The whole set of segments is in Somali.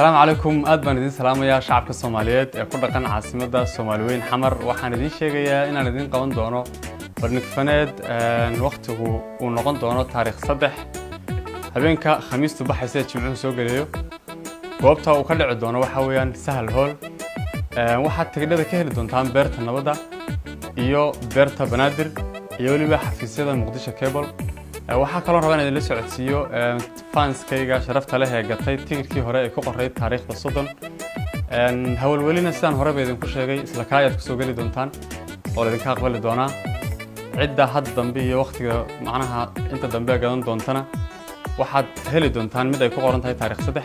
السلام عليكم أدبان إذن سلام يا شعب الصوماليات كل قناة عاصمة الصوماليين حمر وحنا دين شيء إن أنا دين قوان دونه برنك فند وقته ونقون دونه تاريخ صدح هبينك خميس تبحث سيد جمعون سوق اليو وقتها وكل عدونه وحويان سهل هول واحد تقدر كهل دونتان بيرت النبضة إيو بيرت بنادر إيو اللي بحفيزية المقدسة كابل waxaa kaloo rabaa inaan la socodsiiyo fanskayga sharafta leh ee gatay tigirkii hore ee ku qoray taariikhda Sodon hawlwelina sidaan hore baa idinku sheegay isla kaayad ku soo gali doontaan oo idinka aqbali doona cidda had dambe iyo waqtiga macnaha inta dambe gadan doontana waxaad heli doontaan mid ay ku qoran tahay taariikh 3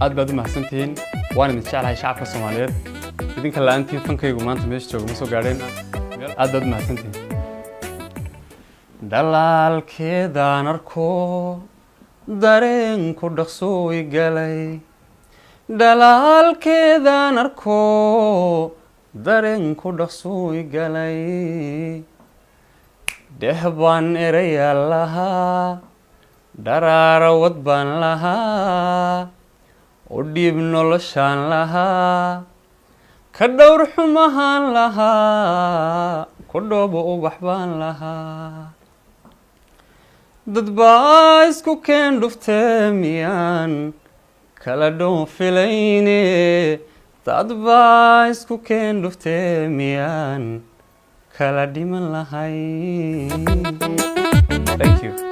aad baad u mahadsantihiin waan idin jeclahay shacabka Soomaaliyeed idinka la'aantiin fankaygu maanta meesha joogo ma soo gaadheen aad baad u mahadsantihiin dalaalkeedaan arko dareenku dhaqso igalay dalaalkeedaan arko dareenku dhaqso igalay dehbaan erayaal lahaa daraarawad baan lahaa oo dhiib noloshaan lahaa ka dhowr xumahaan lahaa ku dhoobo ubax baan lahaa dad baa isku keen dhuftee miyaan kala dhoofilayne dad baa isku keen dhuftee miyaan kala dhiman lahayn. Thank you.